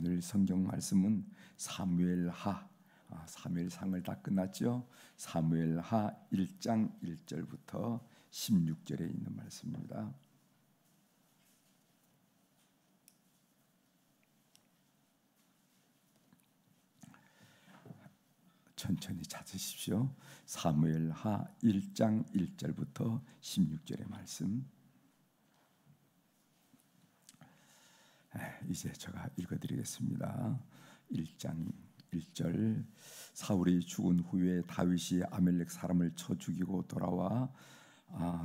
오늘 성경 말씀은 사무엘하, 사무엘상을 다 끝났죠. 사무엘하 1장 1절부터 16절에 있는 말씀입니다. 천천히 찾으십시오. 사무엘하 1장 1절부터 16절의 말씀. 이제 제가 읽어드리겠습니다. 1장 1절. 사울이 죽은 후에 다윗이 아멜렉 사람을 쳐 죽이고 돌아와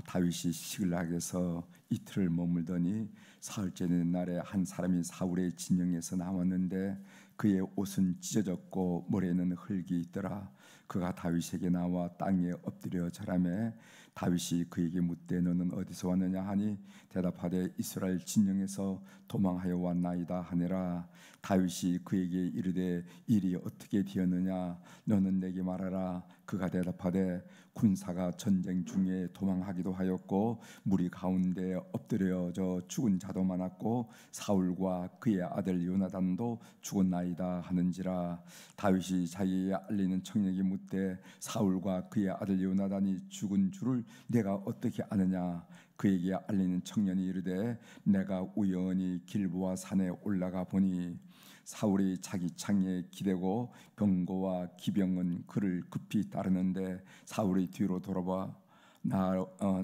다윗이 시글락에서 이틀을 머물더니 사흘째 되는 날에 한 사람이 사울의 진영에서 나왔는데 그의 옷은 찢어졌고 머리에는 흙이 있더라. 그가 다윗에게 나와 땅에 엎드려 절하매 다윗이 그에게 묻되 너는 어디서 왔느냐 하니 대답하되 이스라엘 진영에서 도망하여 왔나이다 하니라. 다윗이 그에게 이르되 일이 어떻게 되었느냐 너는 내게 말하라. 그가 대답하되 군사가 전쟁 중에 도망하기도 하였고 무리 가운데 엎드려져 죽은 자도 많았고 사울과 그의 아들 요나단도 죽었나이다 하는지라. 다윗이 자기에게 알리는 청년에게 묻되 사울과 그의 아들 요나단이 죽은 줄을 내가 어떻게 아느냐. 그에게 알리는 청년이 이르되 내가 우연히 길보아 산에 올라가 보니 사울이 자기 창에 기대고 병거와 기병은 그를 급히 따르는데 사울이 뒤로 돌아봐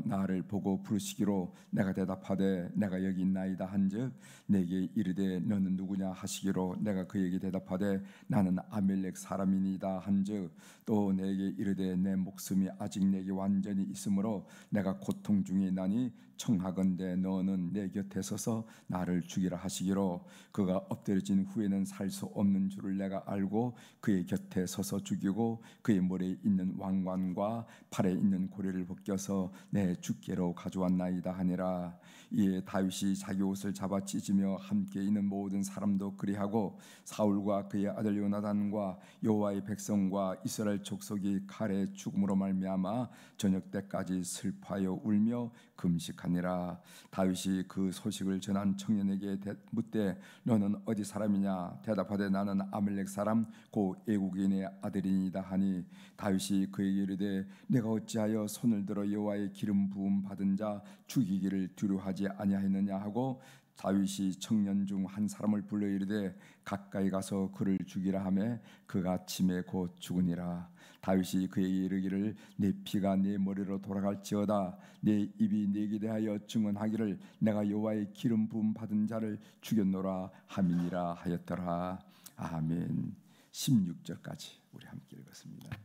나를 보고 부르시기로 내가 대답하되 내가 여기 있나이다 한즉 내게 이르되 너는 누구냐 하시기로 내가 그에게 대답하되 나는 아멜렉 사람이니이다 한즉 또 내게 이르되 내 목숨이 아직 내게 완전히 있으므로 내가 고통 중에 있나니 청하건대 너는 내 곁에 서서 나를 죽이라 하시기로 그가 엎드려진 후에는 살 수 없는 줄을 내가 알고 그의 곁에 서서 죽이고 그의 머리에 있는 왕관과 팔에 있는 고리를 벗겨서 내 주께로 가져왔나이다 하니라. 이에 다윗이 자기 옷을 잡아 찢으며 함께 있는 모든 사람도 그리하고 사울과 그의 아들 요나단과 여호와의 백성과 이스라엘 족속이 칼의 죽음으로 말미암아 저녁 때까지 슬퍼하여 울며 금식하니라. 다윗이 그 소식을 전한 청년에게 묻되 너는 어디 사람이냐. 대답하되 나는 아멜렉 사람 곧 애국인의 아들이니이다 하니 다윗이 그에게 이르되 내가 어찌하여 손을 들어 여호와의 기름 부음 받은 자 죽이기를 두려워하지 아니하였느냐 하고 다윗이 청년 중 한 사람을 불러 이르되 가까이 가서 그를 죽이라 하매 그가 침에 곧 죽으니라. 다윗이 그에게 이르기를 내 피가 내 머리로 돌아갈지어다 내 입이 내게 대하여 증언하기를 내가 여호와의 기름 부음 받은 자를 죽였노라 함이니라 하였더라. 아멘. 16절까지 우리 함께 읽었습니다.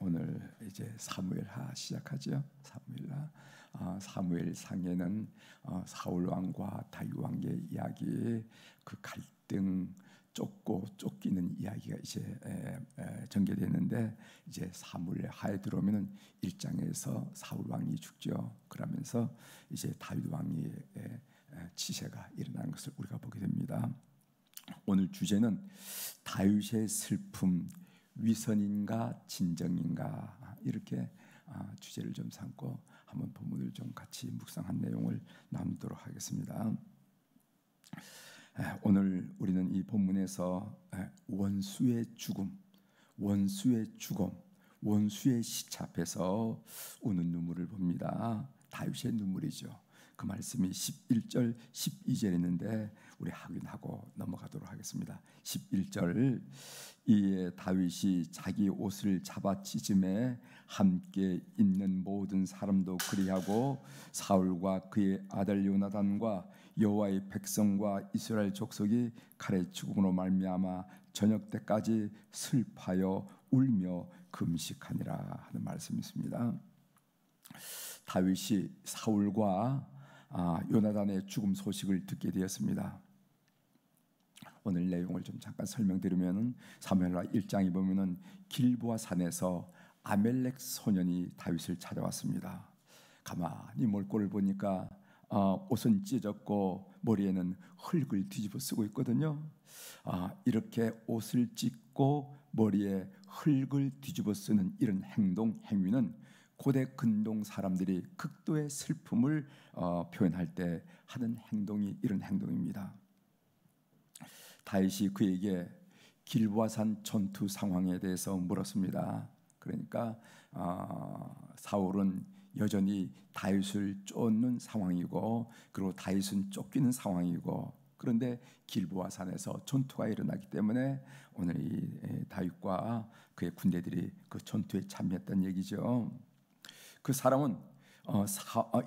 오늘 이제 사무엘하 시작하죠. 사무엘하. 사무엘상에는 사울 왕과 다윗 왕의 이야기, 그 갈등, 쫓고 쫓기는 이야기가 이제 전개되는데 이제 사무엘하에 들어오면은 1장에서 사울 왕이 죽죠. 그러면서 이제 다윗 왕의 치세가 일어나는 것을 우리가 보게 됩니다. 오늘 주제는 다윗의 슬픔. 위선인가 진정인가 이렇게 주제를 좀 삼고 한번 본문을 좀 같이 묵상한 내용을 나누도록 하겠습니다. 오늘 우리는 이 본문에서 원수의 죽음, 원수의 시체 앞에서 우는 눈물을 봅니다. 다윗의 눈물이죠. 그 말씀이 11절, 12절에 있는데 우리 확인하고 넘어가도록 하겠습니다. 11절. 이에 다윗이 자기 옷을 잡아 찢음에 함께 있는 모든 사람도 그리하고 사울과 그의 아들 요나단과 여호와의 백성과 이스라엘 족속이 칼의 죽음으로 말미암아 저녁 때까지 슬퍼하여 울며 금식하니라 하는 말씀이 있습니다. 다윗이 사울과 요나단의 죽음 소식을 듣게 되었습니다. 오늘 내용을 좀 잠깐 설명드리면 사무엘하 1장에 보면은 길보아 산에서 아멜렉 소년이 다윗을 찾아왔습니다. 가만히 몰골을 보니까 옷은 찢어졌고 머리에는 흙을 뒤집어 쓰고 있거든요. 이렇게 옷을 찢고 머리에 흙을 뒤집어 쓰는 이런 행위는 고대 근동 사람들이 극도의 슬픔을 표현할 때 하는 행동이 이런 행동입니다. 다윗이 그에게 길보아산 전투 상황에 대해서 물었습니다. 그러니까 사울은 여전히 다윗을 쫓는 상황이고, 그리고 다윗은 쫓기는 상황이고, 그런데 길보아산에서 전투가 일어나기 때문에 오늘 이 다윗과 그의 군대들이 그 전투에 참여했던 얘기죠. 그 사람은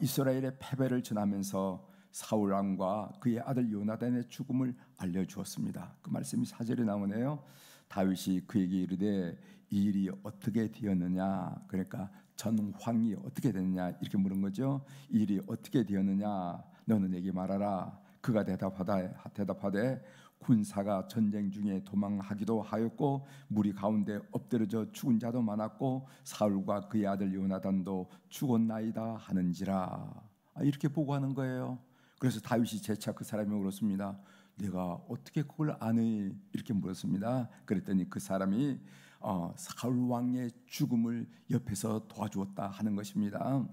이스라엘의 패배를 전하면서 사울 왕과 그의 아들 요나단의 죽음을 알려주었습니다. 그 말씀이 4절에 나오네요. 다윗이 그에게 이르되 이 일이 어떻게 되었느냐, 그러니까 전황이 어떻게 됐느냐 이렇게 물은 거죠. 이 일이 어떻게 되었느냐 너는 내게 말하라. 그가 대답하되 군사가 전쟁 중에 도망하기도 하였고 무리 가운데 엎드러져 죽은 자도 많았고 사울과 그의 아들 요나단도 죽었나이다 하는지라. 이렇게 보고하는 거예요. 그래서 다윗이 재차 그 사람이 물었습니다. 내가 어떻게 그걸 아니? 이렇게 물었습니다. 그랬더니 그 사람이 사울 왕의 죽음을 옆에서 도와주었다 하는 것입니다.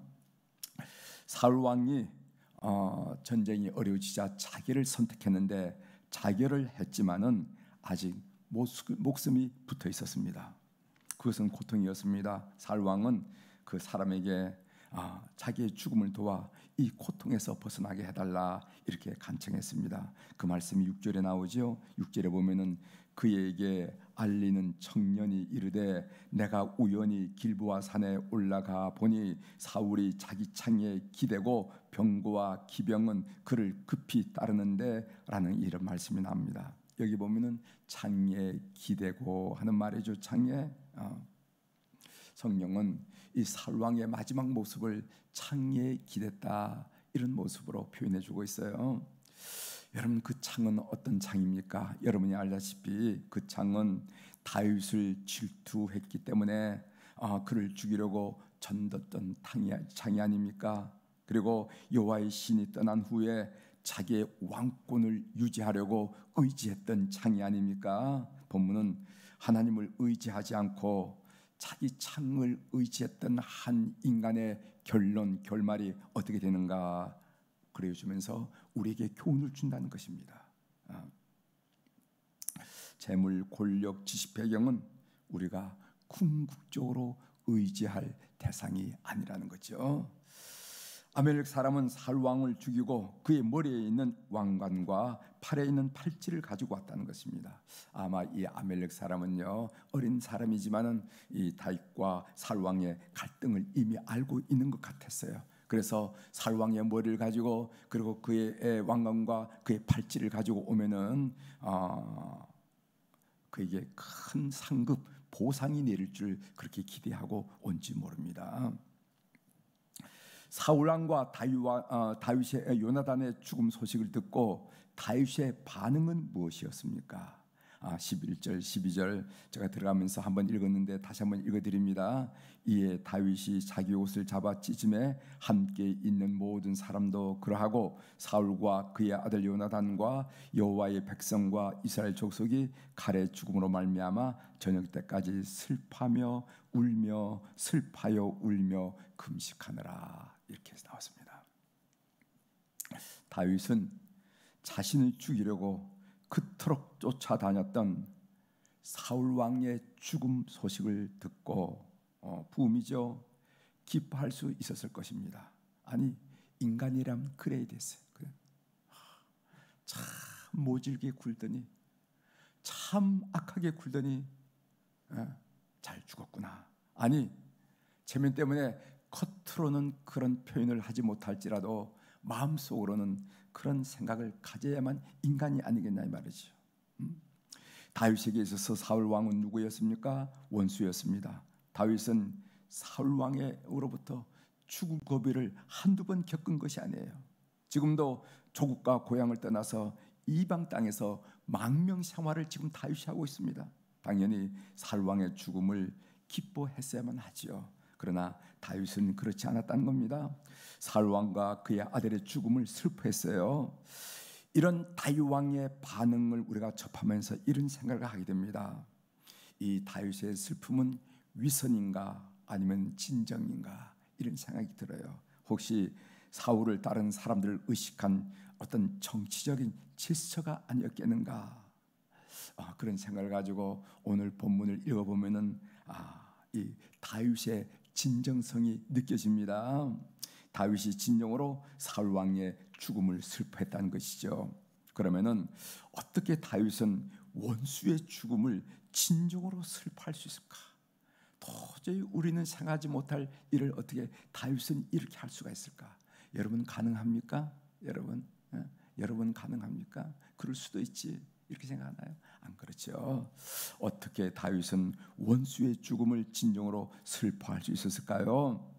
사울 왕이 전쟁이 어려워지자 자기를 선택했는데 자결을 했지만은 아직 목숨이 붙어 있었습니다. 그것은 고통이었습니다. 사울 왕은 그 사람에게 자기의 죽음을 도와 이 고통에서 벗어나게 해달라 이렇게 간청했습니다. 그 말씀이 6절에 나오죠. 6절에 보면은 그에게 알리는 청년이 이르되 내가 우연히 길보아 산에 올라가 보니 사울이 자기 창에 기대고 병거와 기병은 그를 급히 따르는데 라는 이런 말씀이 나옵니다. 여기 보면은 창에 기대고 하는 말이죠. 창에 성령은 이 사울 왕의 마지막 모습을 창에 기댔다 이런 모습으로 표현해주고 있어요. 여러분, 그 창은 어떤 창입니까? 여러분이 알다시피 그 창은 다윗을 질투했기 때문에 그를 죽이려고 전뒀던 창이 아닙니까? 그리고 여호와의 신이 떠난 후에 자기의 왕권을 유지하려고 의지했던 창이 아닙니까? 본문은 하나님을 의지하지 않고 자기 창을 의지했던 한 인간의 결말이 어떻게 되는가 그려주면서 우리에게 교훈을 준다는 것입니다. 재물, 권력, 지식 배경은 우리가 궁극적으로 의지할 대상이 아니라는 거죠. 아멜렉 사람은 사울 왕을 죽이고 그의 머리에 있는 왕관과 팔에 있는 팔찌를 가지고 왔다는 것입니다. 아마 이 아멜렉 사람은요 어린 사람이지만은 이 다윗과 사울 왕의 갈등을 이미 알고 있는 것 같았어요. 그래서 사울 왕의 머리를 가지고 그리고 그의 왕관과 그의 팔찌를 가지고 오면은 그에게 큰 상급 보상이 내릴 줄 그렇게 기대하고 온지 모릅니다. 사울 왕과 다윗의 요나단의 죽음 소식을 듣고 다윗의 반응은 무엇이었습니까? 11절, 12절 제가 들어가면서 한번 읽었는데 다시 한번 읽어드립니다. 이에 다윗이 자기 옷을 잡아 찢음에 함께 있는 모든 사람도 그러하고 사울과 그의 아들 요나단과 여호와의 백성과 이스라엘 족속이 칼의 죽음으로 말미암아 저녁 때까지 슬퍼하며 울며 슬퍼하여 울며 금식하느라 이렇게 나왔습니다. 다윗은 자신을 죽이려고 그토록 쫓아다녔던 사울 왕의 죽음 소식을 듣고 부음이죠. 기뻐할 수 있었을 것입니다. 아니 인간이라면 그래야 됐어요. 참 모질게 굴더니 참 악하게 굴더니 잘 죽었구나. 아니 체면 때문에 겉으로는 그런 표현을 하지 못할지라도 마음속으로는 그런 생각을 가져야만 인간이 아니겠냐 이 말이죠. 다윗에게 있어서 사울 왕은 누구였습니까? 원수였습니다. 다윗은 사울 왕으로부터 죽을 고비를 한두 번 겪은 것이 아니에요. 지금도 조국과 고향을 떠나서 이방 땅에서 망명 생활을 지금 다윗이 하고 있습니다. 당연히 사울 왕의 죽음을 기뻐했어야만 하지요. 그러나 다윗은 그렇지 않았다는 겁니다. 사울 왕과 그의 아들의 죽음을 슬퍼했어요. 이런 다윗 왕의 반응을 우리가 접하면서 이런 생각을 하게 됩니다. 이 다윗의 슬픔은 위선인가 아니면 진정인가 이런 생각이 들어요. 혹시 사울을 따른 사람들을 의식한 어떤 정치적인 제스처가 아니었겠는가, 그런 생각을 가지고 오늘 본문을 읽어보면은 이 다윗의 진정성이 느껴집니다. 다윗이 진정으로 사울 왕의 죽음을 슬퍼했다는 것이죠. 그러면은 어떻게 다윗은 원수의 죽음을 진정으로 슬퍼할 수 있을까? 도저히 우리는 생각하지 못할 일을 어떻게 다윗은 이렇게 할 수가 있을까? 여러분 가능합니까? 여러분 가능합니까? 그럴 수도 있지 이렇게 생각하나요? 안 그렇죠. 어떻게 다윗은 원수의 죽음을 진정으로 슬퍼할 수 있었을까요?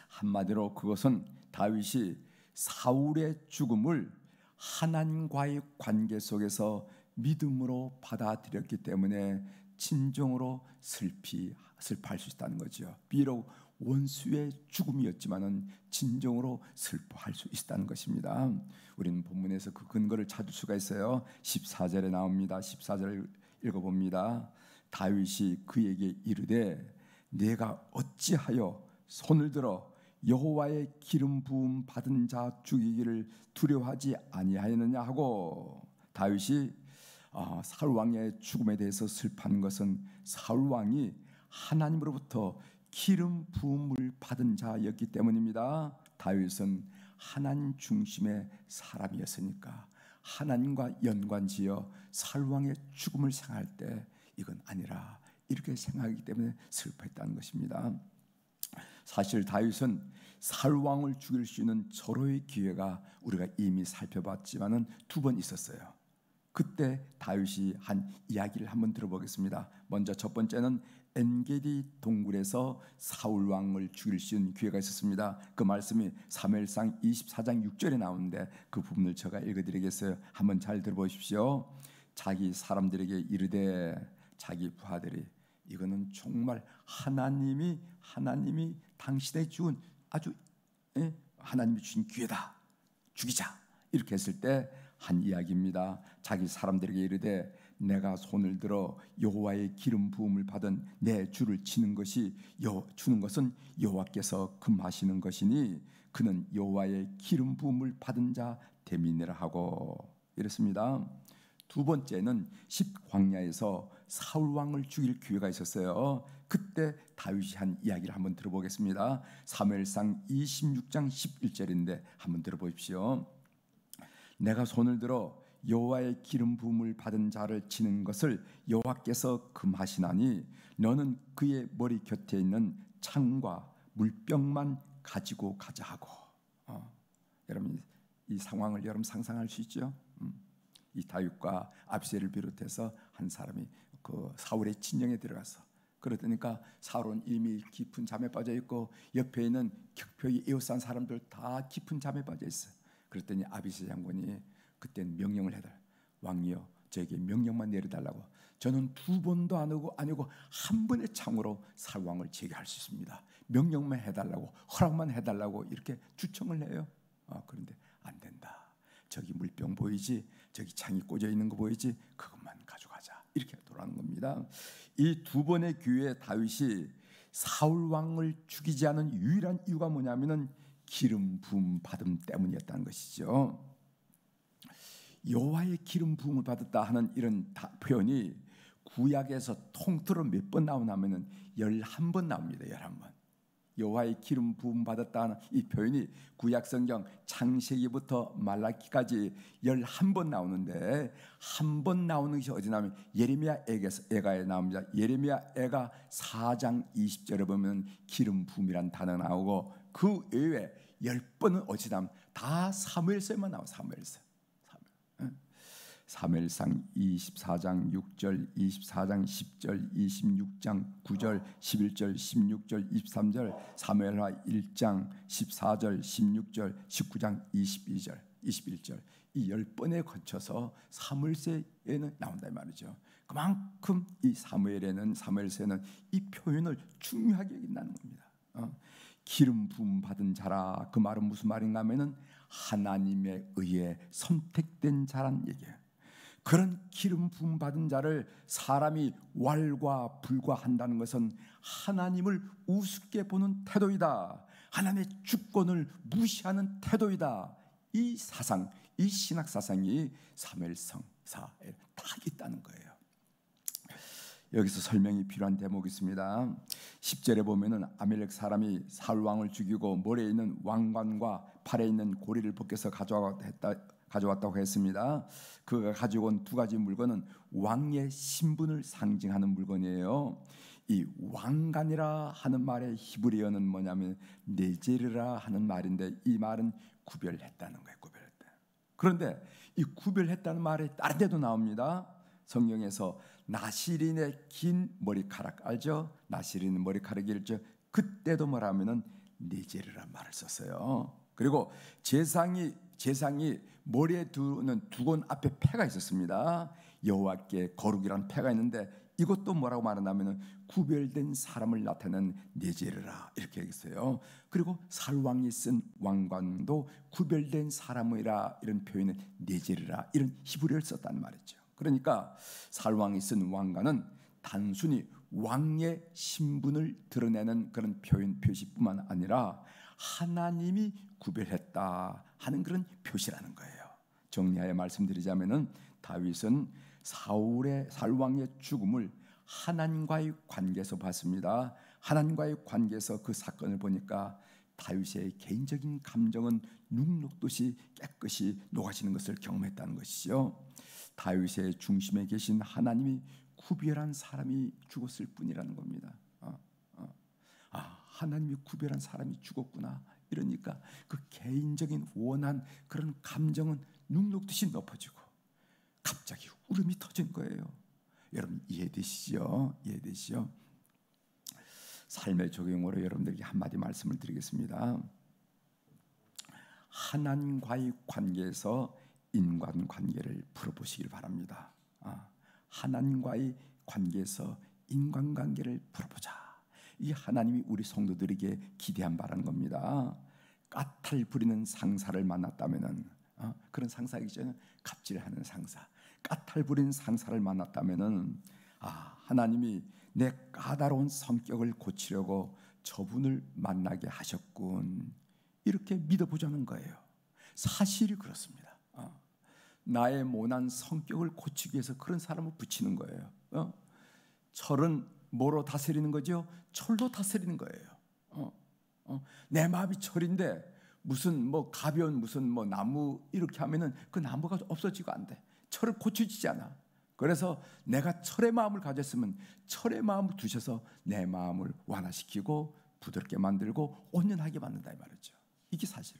한마디로 그것은 다윗이 사울의 죽음을 하나님과의 관계 속에서 믿음으로 받아들였기 때문에 진정으로 슬퍼할 수 있다는 거죠. 비록 원수의 죽음이었지만은 진정으로 슬퍼할 수 있다는 것입니다. 우리는 본문에서 그 근거를 찾을 수가 있어요. 14절에 나옵니다. 14절을 읽어봅니다. 다윗이 그에게 이르되 내가 어찌하여 손을 들어 여호와의 기름 부음 받은 자 죽이기를 두려워하지 아니하였느냐 하고, 다윗이 사울 왕의 죽음에 대해서 슬퍼한 것은 사울 왕이 하나님으로부터 기름 부음을 받은 자였기 때문입니다. 다윗은 하나님 중심의 사람이었으니까 하나님과 연관지어 사울 왕의 죽음을 생각할 때 이건 아니라 이렇게 생각하기 때문에 슬퍼했다는 것입니다. 사실 다윗은 사울 왕을 죽일 수 있는 절호의 기회가 우리가 이미 살펴봤지만은 2번 있었어요. 그때 다윗이 한 이야기를 한번 들어보겠습니다. 먼저 첫 번째는 엔게디 동굴에서 사울 왕을 죽일 수 있는 기회가 있었습니다. 그 말씀이 사무엘상 24장 6절에 나오는데 그 부분을 제가 읽어드리겠어요. 한번 잘 들어보십시오. 자기 사람들에게 이르되, 자기 부하들이, 이거는 정말 하나님이 당신의 주은 아주 하나님이 주신 기회다, 죽이자, 이렇게 했을 때 한 이야기입니다. 자기 사람들에게 이르되 내가 손을 들어 여호와의 기름 부음을 받은 내 주를 치는 주는 것은 여호와께서 금하시는 것이니 그는 여호와의 기름 부음을 받은 자 됨이니라 하고 이랬습니다. 2번째는 십광야에서 사울 왕을 죽일 기회가 있었어요. 그때 다윗이 한 이야기를 한번 들어보겠습니다. 사무엘상 26장 11절인데 한번 들어보십시오. 내가 손을 들어 여호와의 기름 부음을 받은 자를 치는 것을 여호와께서 금하시나니 너는 그의 머리 곁에 있는 창과 물병만 가지고 가자 하고. 여러분 이 상황을 여러분 상상할 수 있죠? 이 다윗과 압살을 비롯해서 한 사람이 그 사울의 진영에 들어가서, 그러니까 사울은 이미 깊은 잠에 빠져 있고 옆에 있는 격표에 에워싼 사람들 다 깊은 잠에 빠져 있어요. 그랬더니 아비새 장군이 그때는 명령을 해달. 왕이여 저에게 명령만 내려달라고. 저는 2번도 아니고 한 번의 창으로 사울 왕을 제거할 수 있습니다. 명령만 해달라고, 허락만 해달라고 이렇게 주청을 해요. 그런데 안 된다. 저기 물병 보이지? 저기 창이 꽂아 있는 거 보이지? 그것만 가져가자. 이렇게 돌아가는 겁니다. 이 2번의 기회에 다윗이 사울 왕을 죽이지 않은 유일한 이유가 뭐냐면은 기름 부음 받음 때문이었다는 것이죠. 여호와의 기름 부음을 받았다 하는 이런 표현이 구약에서 통틀어 몇 번 나오냐면은 11번 나옵니다. 11번. 여호와의 기름 부음 받았다 하는 이 표현이 구약 성경 창세기부터 말라기까지 11번 나오는데, 한 번 나오는 것이 어디 나오면 예레미야 애가에 나옵니다. 예레미야 애가 4장 20절에 보면 기름 부음이란 단어 나오고, 그 외에 10번은 어디 나오면 다 사무엘서에만 나와. 사무엘상 24장 6절, 24장 10절, 26장 9절, 11절, 16절, 23절, 사무엘하 1장 14절, 16절, 19장 22절, 21절, 이 10번에 거쳐서 사무엘서에는 나온다 말이죠. 그만큼 이 사무엘서에는 이 표현을 중요하게 여긴다는 겁니다. 기름 부음 받은 자라, 그 말은 무슨 말인가 하면은 하나님에 의해 선택된 자란 얘기예요. 그런 기름 부음 받은 자를 사람이 왈과 불과한다는 것은 하나님을 우습게 보는 태도이다. 하나님의 주권을 무시하는 태도이다. 이 사상, 이 신학 사상이 사무엘상사에 다 있다는 거예요. 여기서 설명이 필요한 대목이 있습니다. 10절에 보면은 아멜렉 사람이 사울 왕을 죽이고 머리에 있는 왕관과 팔에 있는 고리를 벗겨서 가져왔다고 했습니다. 그가 가지고 온 두 가지 물건은 왕의 신분을 상징하는 물건이에요. 이 왕관이라 하는 말의 히브리어는 뭐냐면 네제르라 하는 말인데, 이 말은 구별했다는 거예요. 구별했다. 그런데 이 구별했다는 말이 다른 데도 나옵니다. 성경에서 나시린의 긴 머리카락 알죠? 나시린 머리카락이죠. 그때도 뭐라면은 네제르란 말을 썼어요. 그리고 제상이 머리에 두는 두건 앞에 패가 있었습니다. 여호와께 거룩이라는 패가 있는데, 이것도 뭐라고 말하냐면은 구별된 사람을 나타내는 네제르라 이렇게 얘기했어요. 그리고 살왕이 쓴 왕관도 구별된 사람이라 이런 표현을 네제르라 이런 히브리어를 썼다는 말이죠. 그러니까 살왕이 쓴 왕관은 단순히 왕의 신분을 드러내는 그런 표시뿐만 아니라 하나님이 구별했다 하는 그런 표시라는 거예요. 정리하여 말씀드리자면은 다윗은 사울왕의 죽음을 하나님과의 관계에서 봤습니다. 하나님과의 관계에서 그 사건을 보니까 다윗의 개인적인 감정은 눅눅듯이 깨끗이 녹아지는 것을 경험했다는 것이죠. 다윗의 중심에 계신 하나님이 구별한 사람이 죽었을 뿐이라는 겁니다. 하나님이 구별한 사람이 죽었구나. 이러니까 그 개인적인 원한 그런 감정은 눅눅듯이 높아지고 갑자기 울음이 터진 거예요. 여러분 이해되시죠? 이해되시죠? 삶의 적용으로 여러분들에게 한마디 말씀을 드리겠습니다. 하나님과의 관계에서 인간관계를 풀어보시길 바랍니다. 하나님과의 관계에서 인간관계를 풀어보자. 이 하나님이 우리 성도들에게 기대한 바라는 겁니다. 까탈 부리는 상사를 만났다면은 그런 상사이죠. 갑질하는 상사, 까탈 부리는 상사를 만났다면은 하나님이 내 까다로운 성격을 고치려고 저분을 만나게 하셨군. 이렇게 믿어보자는 거예요. 사실이 그렇습니다. 나의 모난 성격을 고치기 위해서 그런 사람을 붙이는 거예요. 철은 뭐로 다스리는 거죠? 철로 다스리는 거예요. 내 마음이 철인데 무슨 뭐 가벼운 무슨 뭐 나무 이렇게 하면은 그 나무가 없어지고 안 돼. 철을 고쳐지지 않아. 그래서 내가 철의 마음을 가졌으면 철의 마음을 두셔서 내 마음을 완화시키고 부드럽게 만들고 온전하게 만든다 이 말이죠. 이게 사실.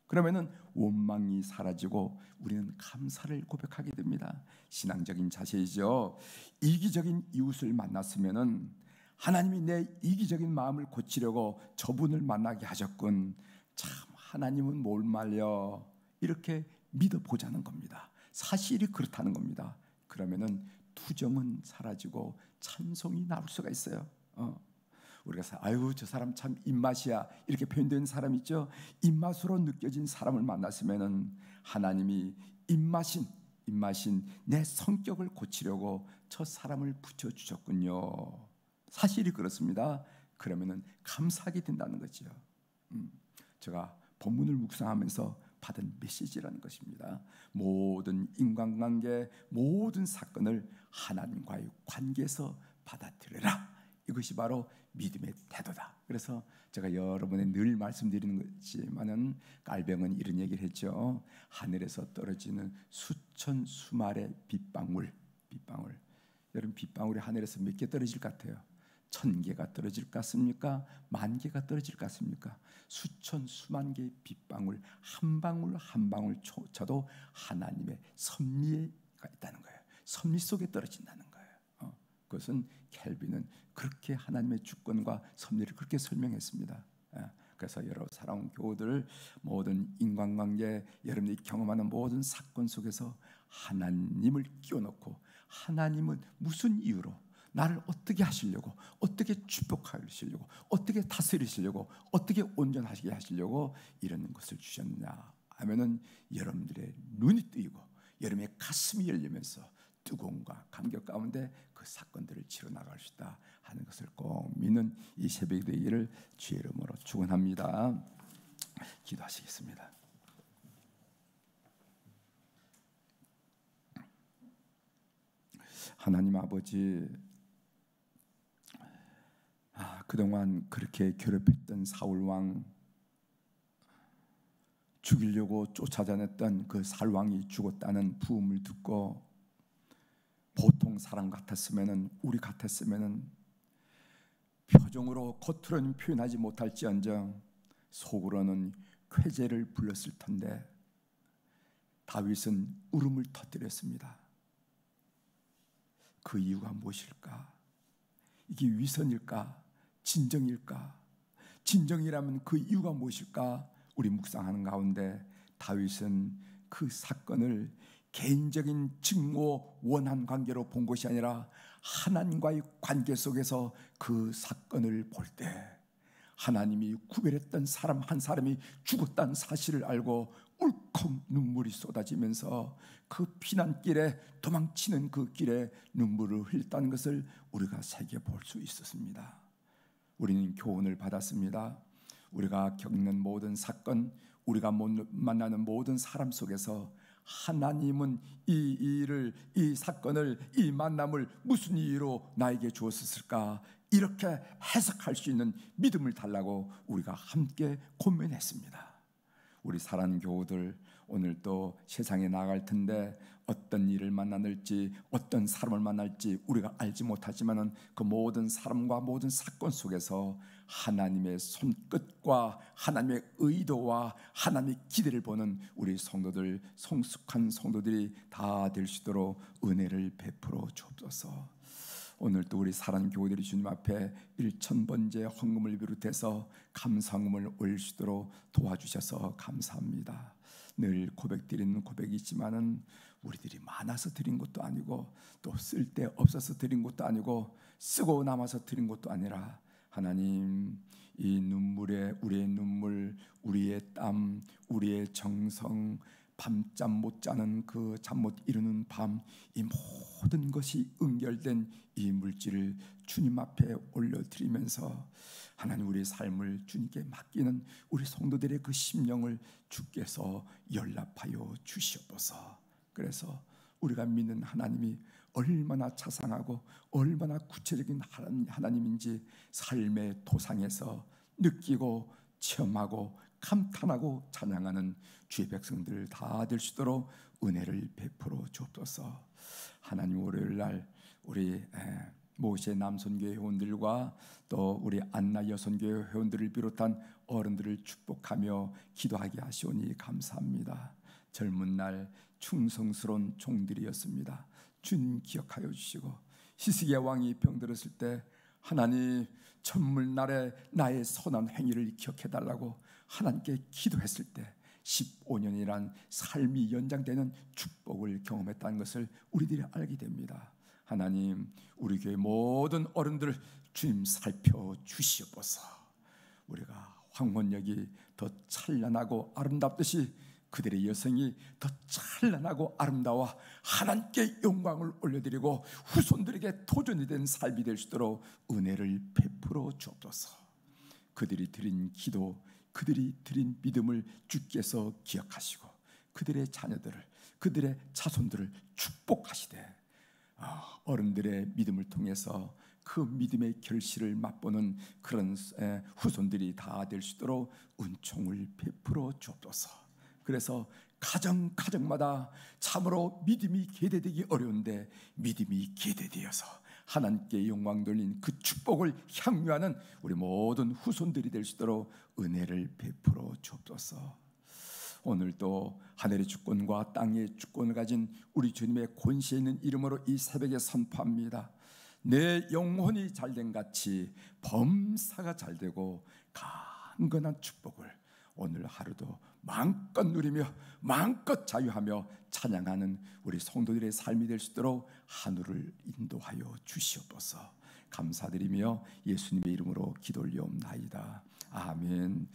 그러면은 원망이 사라지고 우리는 감사를 고백하게 됩니다. 신앙적인 자세이죠. 이기적인 이웃을 만났으면은 하나님이 내 이기적인 마음을 고치려고 저분을 만나게 하셨군. 참 하나님은 뭘 말려. 이렇게 믿어보자는 겁니다. 사실이 그렇다는 겁니다. 그러면은 투정은 사라지고 찬송이 나올 수가 있어요. 우리가 아유 저 사람 참 입맛이야 이렇게 표현된 사람 있죠. 입맛으로 느껴진 사람을 만났으면은 하나님이 입맛인 내 성격을 고치려고 저 사람을 붙여주셨군요. 사실이 그렇습니다. 그러면은 감사하게 된다는 거죠. 제가 본문을 묵상하면서 받은 메시지라는 것입니다. 모든 인간관계, 모든 사건을 하나님과의 관계에서 받아들여라. 이것이 바로 믿음의 태도다. 그래서 제가 여러분에 늘 말씀드리는 거지만은 깔병은 이런 얘기를 했죠. 하늘에서 떨어지는 수천 수말의 빗방울. 여러분 빗방울이 하늘에서 몇 개 떨어질 것 같아요? 1000개가 떨어질 것 같습니까? 10,000개가 떨어질 것 같습니까? 수천 수만 개의 빗방울 한 방울 한 방울조차도 하나님의 섭리가 있다는 거예요. 섭리 속에 떨어진다는 거예요. 그것은 켈빈은 그렇게 하나님의 주권과 섭리를 그렇게 설명했습니다. 그래서 여러 사랑하는 교우들 모든 인간관계 여러분이 경험하는 모든 사건 속에서 하나님을 끼워넣고 하나님은 무슨 이유로 나를 어떻게 하시려고 어떻게 축복하시려고 어떻게 다스리시려고 어떻게 온전하시게 하시려고 이런 것을 주셨느냐 하면은 여러분들의 눈이 뜨이고 여러분의 가슴이 열리면서 뜨거움과 감격 가운데 그 사건들을 치러 나갈 수 있다 하는 것을 꼭 믿는 이 새벽이 되기를 주의 이름으로 축원합니다. 기도하시겠습니다. 하나님 아버지, 그동안 그렇게 괴롭혔던 사울왕, 죽이려고 쫓아다녔던 그 사울왕이 죽었다는 부음을 듣고 보통 사람 같았으면은, 우리 같았으면은 표정으로 겉으로는 표현하지 못할지언정 속으로는 쾌재를 불렀을 텐데 다윗은 울음을 터뜨렸습니다. 그 이유가 무엇일까? 이게 위선일까? 진정일까? 진정이라면 그 이유가 무엇일까? 우리 묵상하는 가운데 다윗은 그 사건을 개인적인 증오 원한 관계로 본 것이 아니라 하나님과의 관계 속에서 그 사건을 볼 때 하나님이 구별했던 사람 한 사람이 죽었다는 사실을 알고 울컥 눈물이 쏟아지면서 그 피난길에, 도망치는 그 길에 눈물을 흘렸다는 것을 우리가 새겨볼 수 있었습니다. 우리는 교훈을 받았습니다. 우리가 겪는 모든 사건, 우리가 만나는 모든 사람 속에서 하나님은 이 일을, 이 사건을, 이 만남을 무슨 이유로 나에게 주었을까? 이렇게 해석할 수 있는 믿음을 달라고 우리가 함께 고민했습니다. 우리 사랑하는 교우들, 오늘 또 세상에 나갈 텐데 어떤 일을 만날지, 어떤 사람을 만날지 우리가 알지 못하지만은 그 모든 사람과 모든 사건 속에서 하나님의 손끝과 하나님의 의도와 하나님의 기대를 보는 우리 성도들, 성숙한 성도들이 다 될 수 있도록 은혜를 베풀어 주옵소서. 오늘도 우리 사랑하는 교우들이 주님 앞에 1000번째 헌금을 비롯해서 감사헌금을 올릴 수 있도록 도와주셔서 감사합니다. 늘 고백드리는 고백이 있지만은 우리들이 많아서 드린 것도 아니고 또 쓸데 없어서 드린 것도 아니고 쓰고 남아서 드린 것도 아니라 하나님, 이 눈물에 우리의 눈물, 우리의 땀, 우리의 정성, 밤잠 못 자는 그 잠 못 이루는 밤, 이 모든 것이 응결된 이 물질을 주님 앞에 올려드리면서 하나님, 우리의 삶을 주님께 맡기는 우리 성도들의 그 심령을 주께서 연락하여 주시옵소서. 그래서 우리가 믿는 하나님이 얼마나 자상하고 얼마나 구체적인 하나님인지 삶의 도상에서 느끼고 체험하고 감탄하고 찬양하는 주의 백성들 다 될 수 있도록 은혜를 베풀어 주옵소서. 하나님, 월요일날 우리 모세 남선교회 회원들과 또 우리 안나 여선교회 회원들을 비롯한 어른들을 축복하며 기도하게 하시오니 감사합니다. 젊은 날 충성스러운 종들이었습니다. 주님 기억하여 주시고, 히스기야 왕이 병들었을 때 하나님, 천물날에 나의 선한 행위를 기억해달라고 하나님께 기도했을 때 15년이란 삶이 연장되는 축복을 경험했다는 것을 우리들이 알게 됩니다. 하나님, 우리 교회 모든 어른들을 주님 살펴주시옵소서. 우리가 황혼역이 더 찬란하고 아름답듯이 그들의 여성이 더 찬란하고 아름다워 하나님께 영광을 올려드리고 후손들에게 도전이 된 삶이 될 수 있도록 은혜를 베풀어 주옵소서. 그들이 드린 기도, 그들이 드린 믿음을 주께서 기억하시고 그들의 자녀들을, 그들의 자손들을 축복하시되 어른들의 믿음을 통해서 그 믿음의 결실을 맛보는 그런 후손들이 다 될 수 있도록 은총을 베풀어 주옵소서. 그래서 가정마다 참으로 믿음이 계대되기 어려운데 믿음이 계대되어서 하나님께 영광 돌린 그 축복을 향유하는 우리 모든 후손들이 될 수 있도록 은혜를 베풀어 주옵소서. 오늘도 하늘의 주권과 땅의 주권을 가진 우리 주님의 권세 있는 이름으로 이 새벽에 선포합니다. 내 영혼이 잘된 같이 범사가 잘되고 강건한 축복을 오늘 하루도 마음껏 누리며 마음껏 자유하며 찬양하는 우리 성도들의 삶이 될 수 있도록 하늘을 인도하여 주시옵소서. 감사드리며 예수님의 이름으로 기도 올리옵나이다. 아멘.